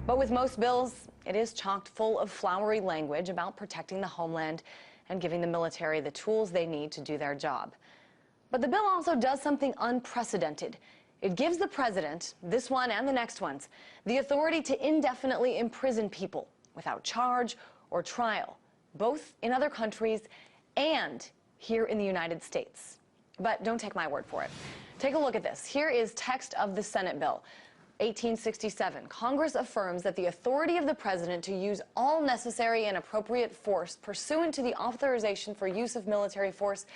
But with most bills, it is chocked full of flowery language about protecting the homeland and giving the military the tools they need to do their job. But the bill also does something unprecedented. It gives the president, this one and the next ones, the authority to indefinitely imprison people without charge or trial, both in other countries and here in the United States. But don't take my word for it. Take a look at this. Here is text of the Senate bill. 1867, Congress affirms that the authority of the president to use all necessary and appropriate force pursuant to the authorization for use of military force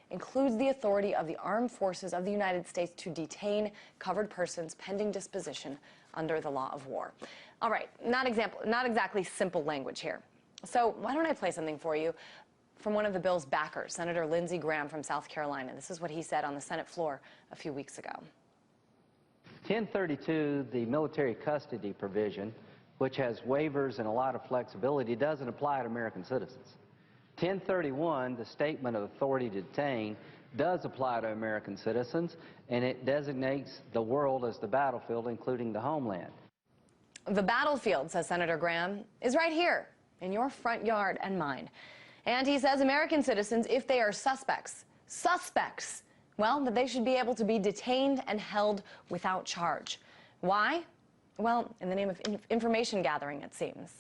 includes the authority of the armed forces of the United States to detain covered persons pending disposition under the law of war. All right, not exactly simple language here. So why don't I play something for you from one of the bill's backers, Senator Lindsey Graham from South Carolina. This is what he said on the Senate floor a few weeks ago. 1032, the military custody provision, which has waivers and a lot of flexibility, doesn't apply to American citizens. 1031, the statement of authority to detain, does apply to American citizens, and it designates the world as the battlefield, including the homeland. The battlefield, says Senator Graham, is right here in your front yard and mine. And he says American citizens, if they are suspects, well, that they should be able to be detained and held without charge. Why? Well, in the name of information gathering, it seems.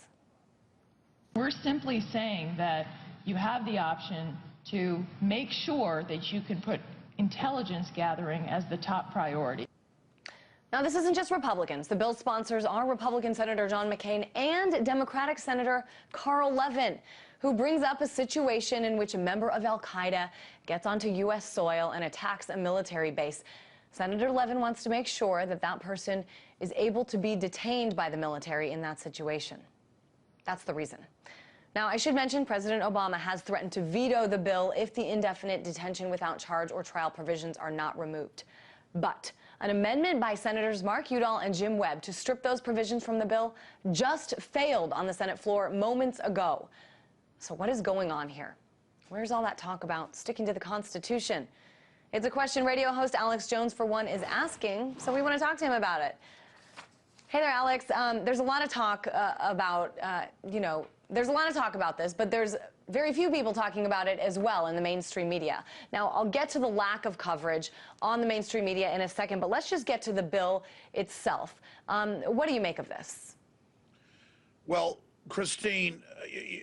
We're simply saying that you have the option to make sure that you can put intelligence gathering as the top priority. Now, this isn't just Republicans. The bill's sponsors are Republican Senator John McCain and Democratic Senator Carl Levin, who brings up a situation in which a member of al-Qaeda gets onto U.S. soil and attacks a military base. Senator Levin wants to make sure that that person is able to be detained by the military in that situation. That's the reason. Now, I should mention President Obama has threatened to veto the bill if the indefinite detention without charge or trial provisions are not removed. But an amendment by Senators Mark Udall and Jim Webb to strip those provisions from the bill just failed on the Senate floor moments ago. So what is going on here? Where's all that talk about sticking to the Constitution? It's a question radio host Alex Jones, for one, is asking, so we want to talk to him about it. Hey there, Alex. There's a lot of talk there's a lot of talk about this, but there's very few people talking about it as well in the mainstream media. Now, I'll get to the lack of coverage on the mainstream media in a second, but let's just get to the bill itself. What do you make of this? Well, Christine,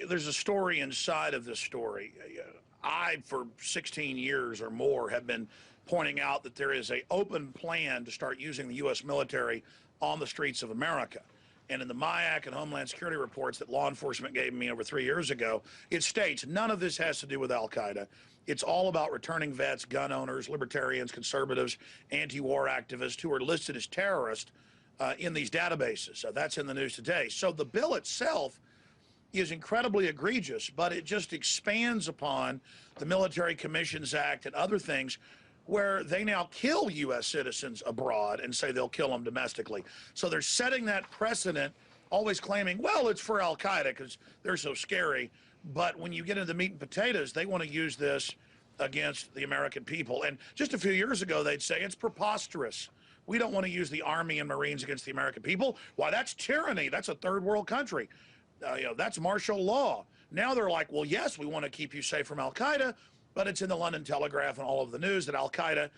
there's a story inside of this story. I, for 16 years or more, have been pointing out that there is an open plan to start using the U.S. military on the streets of America. And in the MIAC and Homeland Security reports that law enforcement gave me over 3 years ago, it states none of this has to do with al-Qaeda. It's all about returning vets, gun owners, libertarians, conservatives, anti-war activists who are listed as terrorists in these databases. That's in the news today. So the bill itself is incredibly egregious, but it just expands upon the Military Commissions Act and other things where they now kill U.S. citizens abroad and say they'll kill them domestically. So they're setting that precedent, always claiming, well, it's for al-Qaeda because they're so scary. But when you get into the meat and potatoes, they want to use this against the American people. And just a few years ago, they'd say it's preposterous. We don't want to use the Army and Marines against the American people. Why, that's tyranny. That's a third world country. That's martial law. Now they're like, well, yes, we want to keep you safe from al-Qaeda, but it's in the London Telegraph and all of the news that al-Qaeda,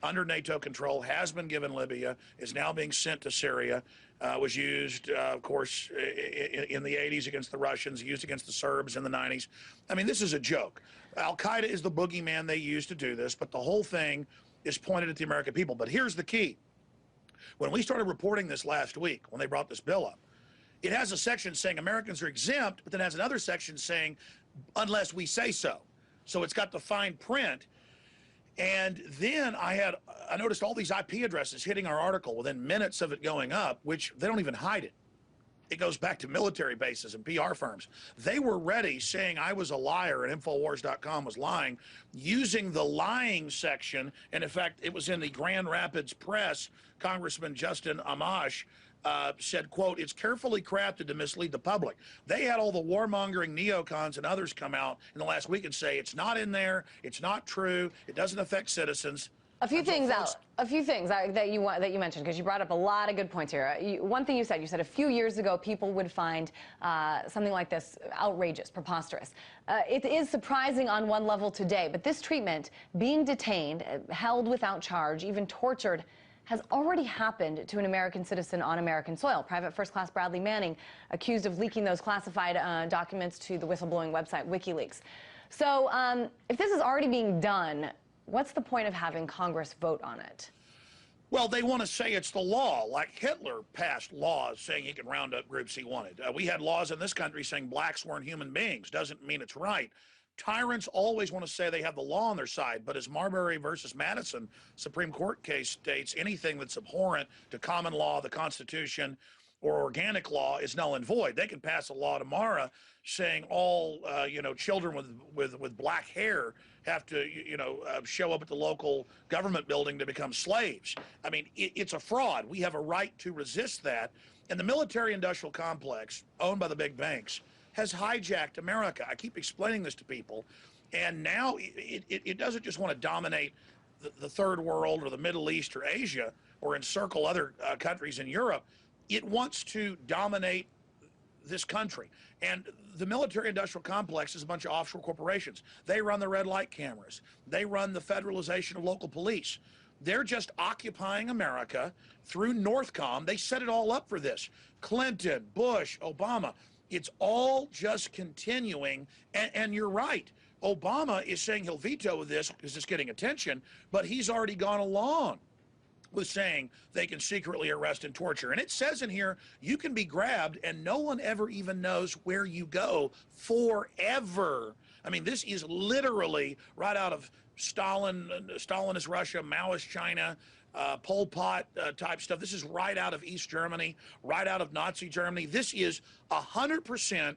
under NATO control, has been given Libya, is now being sent to Syria, was used, of course, in the 80s against the Russians, used against the Serbs in the 90s. I mean, this is a joke. Al-Qaeda is the boogeyman they use to do this, but the whole thing is pointed at the American people. But here's the key. When we started reporting this last week, when they brought this bill up, it has a section saying Americans are exempt, but then has another section saying, unless we say so. So it's got the fine print. And then I noticed all these IP addresses hitting our article within minutes of it going up, which they don't even hide it. It goes back to military bases and PR firms. They were ready, saying I was a liar and Infowars.com was lying, using the lying section. And in fact, it was in the Grand Rapids Press. Congressman Justin Amash said, quote, it's carefully crafted to mislead the public. They had all the warmongering neocons and others come out in the last week and say it's not in there, it's not true, it doesn't affect citizens. A few things that you mentioned, because you brought up a lot of good points here. One thing you said a few years ago people would find something like this outrageous, preposterous. It is surprising on one level today, but this treatment, being detained, held without charge, even tortured, has already happened to an American citizen on American soil. Private First Class Bradley Manning, accused of leaking those classified documents to the whistleblowing website WikiLeaks. So if this is already being done, what's the point of having Congress vote on it? Well, they want to say it's the law, like Hitler passed laws saying he could round up groups he wanted. We had laws in this country saying blacks weren't human beings. Doesn't mean it's right. Tyrants always want to say they have the law on their side, but as Marbury versus Madison Supreme Court case states, anything that's abhorrent to common law, the Constitution, or organic law is null and void. They can pass a law tomorrow saying all children with black hair have to show up at the local government building to become slaves. I mean, it's a fraud. We have a right to resist that. And the military-industrial complex, owned by the big banks, has hijacked America. I keep explaining this to people, and now it doesn't just want to dominate the third world or the Middle East or Asia or encircle other countries in Europe. It wants to dominate this country. And the military-industrial complex is a bunch of offshore corporations. They run the red light cameras. They run the federalization of local police. They're just occupying America through Northcom. They set it all up for this. Clinton, Bush, Obama. It's all just continuing, and you're right. Obama is saying he'll veto this because it's getting attention, but he's already gone along with saying they can secretly arrest and torture. And it says in here, you can be grabbed and no one ever even knows where you go forever. I mean, this is literally right out of Stalinist Russia, Maoist China, Pol Pot type stuff. This is right out of East Germany, right out of Nazi Germany. This is 100%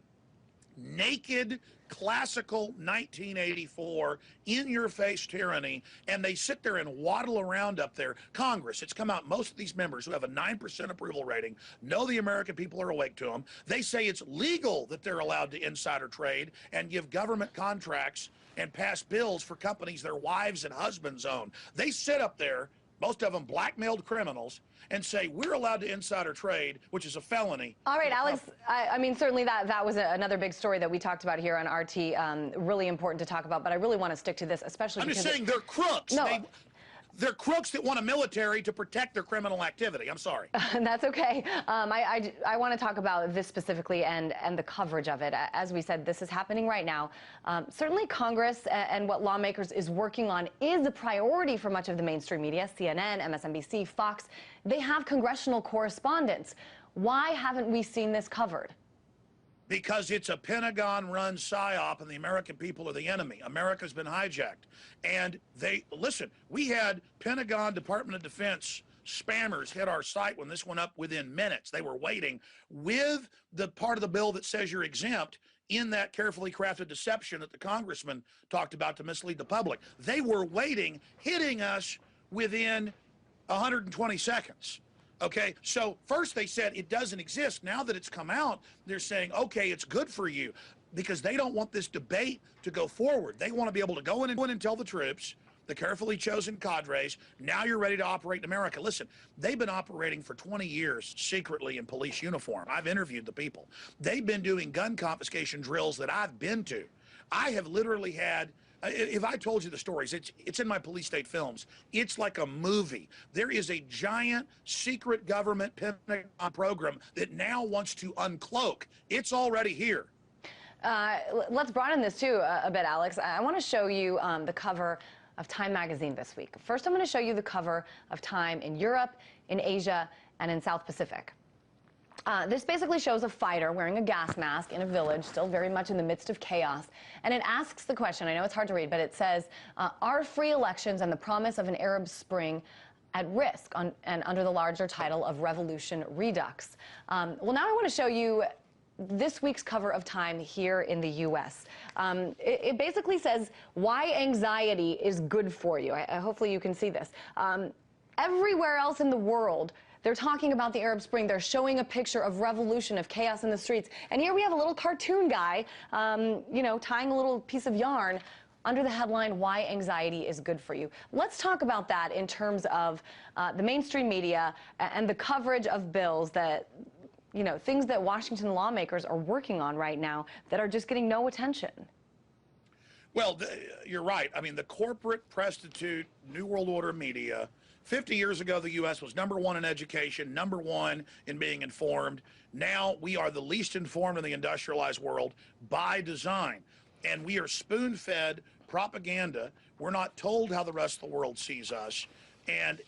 naked, classical 1984 in-your-face tyranny, and they sit there and waddle around up there. Congress, it's come out, most of these members who have a 9% approval rating know the American people are awake to them. They say it's legal that they're allowed to insider trade and give government contracts and pass bills for companies their wives and husbands own. They sit up there, most of them blackmailed criminals, and say we're allowed to insider trade, which is a felony. All right, Alex, I mean, certainly that was another big story that we talked about here on RT, really important to talk about, but I really want to stick to this, especially I'm just saying they're crooks. No. They're crooks that want a military to protect their criminal activity. I'm sorry. That's okay. I want to talk about this specifically and the coverage of it. As we said, this is happening right now. Certainly Congress and what lawmakers is working on is a priority for much of the mainstream media. CNN, MSNBC, Fox, they have congressional correspondents. Why haven't we seen this covered? Because it's a Pentagon-run psyop and the American people are the enemy. America's been hijacked. And listen, we had Pentagon, Department of Defense spammers hit our site when this went up within minutes. They were waiting with the part of the bill that says you're exempt in that carefully crafted deception that the congressman talked about to mislead the public. They were waiting, hitting us within 120 seconds. Okay, so first they said it doesn't exist. Now that it's come out, they're saying, okay, it's good for you, because they don't want this debate to go forward. They want to be able to go in and tell the troops, the carefully chosen cadres, now you're ready to operate in America. Listen, they've been operating for 20 years secretly in police uniform. I've interviewed the people. They've been doing gun confiscation drills that I've been to. I have literally had, if I told you the stories, it's in my police state films. It's like a movie. There is a giant secret government Pentagon program that now wants to uncloak. It's already here. Let's broaden this too a bit, Alex. I want to show you the cover of Time magazine this week. First, I'm going to show you the cover of Time in Europe, in Asia, and in South Pacific. This basically shows a fighter wearing a gas mask in a village, still very much in the midst of chaos. And it asks the question, I know it's hard to read, but it says, are free elections and the promise of an Arab Spring at risk, and under the larger title of Revolution Redux? Well, now I want to show you this week's cover of Time here in the U.S. It basically says why anxiety is good for you. Hopefully you can see this. Everywhere else in the world, they're talking about the Arab Spring. They're showing a picture of revolution, of chaos in the streets. And here we have a little cartoon guy, you know, tying a little piece of yarn under the headline, Why Anxiety is Good for You. Let's talk about that in terms of the mainstream media and the coverage of bills that, you know, things that Washington lawmakers are working on right now that are just getting no attention. Well, you're right. I mean, the corporate prostitute New World Order media, 50 years ago, the U.S. was #1 in education, #1 in being informed. Now we are the least informed in the industrialized world by design. And we are spoon-fed propaganda. We're not told how the rest of the world sees us. And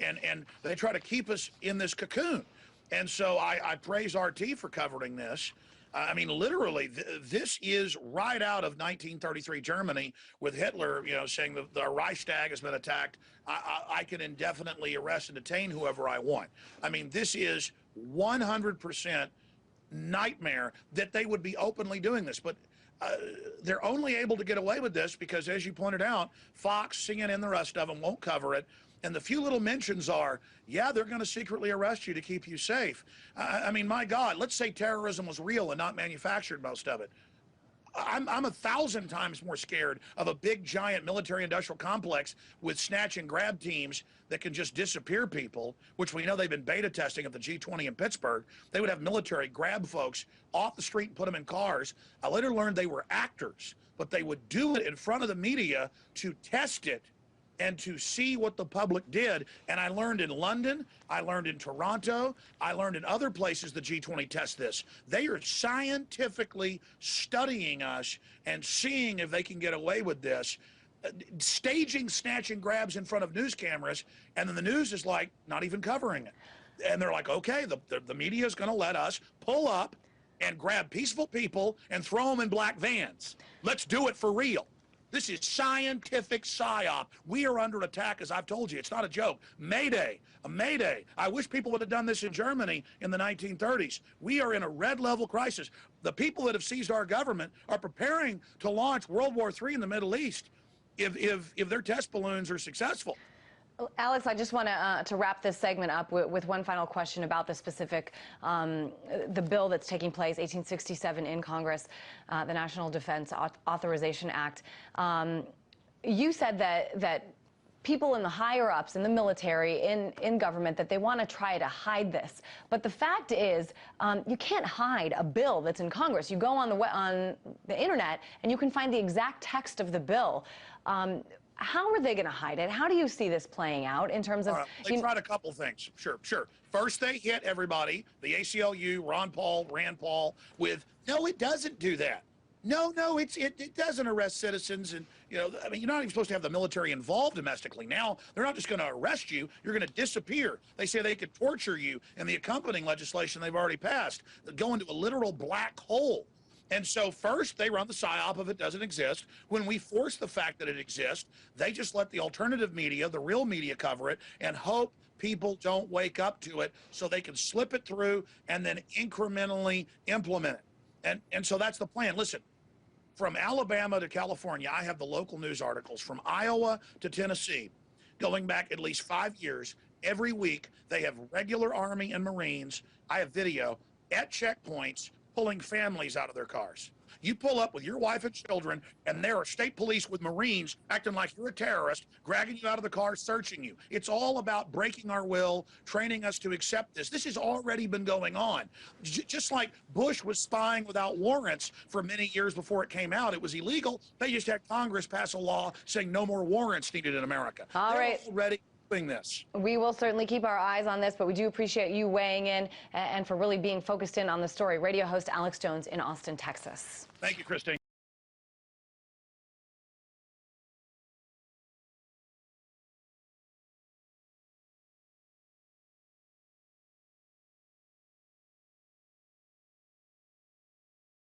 they try to keep us in this cocoon. And so I praise RT for covering this. I mean, literally, this is right out of 1933 Germany with Hitler, you know, saying the Reichstag has been attacked. I can indefinitely arrest and detain whoever I want. I mean, this is 100% nightmare that they would be openly doing this. But they're only able to get away with this because, as you pointed out, Fox, CNN, the rest of them won't cover it. And the few little mentions are, yeah, they're going to secretly arrest you to keep you safe. I mean, my God, let's say terrorism was real and not manufactured, most of it. I'm 1,000 times more scared of a big, giant military-industrial complex with snatch and grab teams that can just disappear people, which we know they've been beta testing at the G20 in Pittsburgh. They would have military grab folks off the street and put them in cars. I later learned they were actors, but they would do it in front of the media to test it and to see what the public did. And I learned in London, I learned in Toronto, I learned in other places the G20 tests this. They are scientifically studying us and seeing if they can get away with this, staging snatch and grabs in front of news cameras, and then the news is like not even covering it. And they're like, okay, the media is going to let us pull up and grab peaceful people and throw them in black vans. Let's do it for real. This is scientific psyop. We are under attack, as I've told you. It's not a joke. Mayday, a mayday. I wish people would have done this in Germany in the 1930s. We are in a red level crisis. The people that have seized our government are preparing to launch World War III in the Middle East if their test balloons are successful. Alex, I just want to wrap this segment up with one final question about the specific, the bill that's taking place, 1867 in Congress, the National Defense Authorization Act. You said that people in the higher ups in the military, in government, that they want to try to hide this. But the fact is, you can't hide a bill that's in Congress. You go on the internet and you can find the exact text of the bill. How are they going to hide it? How do you see this playing out in terms of... They tried a couple things. Sure. First, they hit everybody, the ACLU, Ron Paul, Rand Paul, with, no, it doesn't do that. No, it doesn't arrest citizens. And, you know, I mean, you're not even supposed to have the military involved domestically. Now, they're not just going to arrest you. You're going to disappear. They say they could torture you in the accompanying legislation they've already passed, go into a literal black hole. And so first, they run the psyop of it doesn't exist. When we force the fact that it exists, they just let the alternative media, the real media, cover it and hope people don't wake up to it so they can slip it through and then incrementally implement it. And so that's the plan. Listen, from Alabama to California, I have the local news articles. From Iowa to Tennessee, going back at least 5 years, every week they have regular Army and Marines, I have video, at checkpoints, pulling families out of their cars. You pull up with your wife and children, and there are state police with Marines acting like you're a terrorist, dragging you out of the car, searching you. It's all about breaking our will, training us to accept this. This has already been going on. Just like Bush was spying without warrants for many years before it came out. It was illegal. They just had Congress pass a law saying no more warrants needed in America. All right. They're already doing this. We will certainly keep our eyes on this, but we do appreciate you weighing in and for really being focused in on the story. Radio host Alex Jones in Austin, Texas. Thank you, Christine.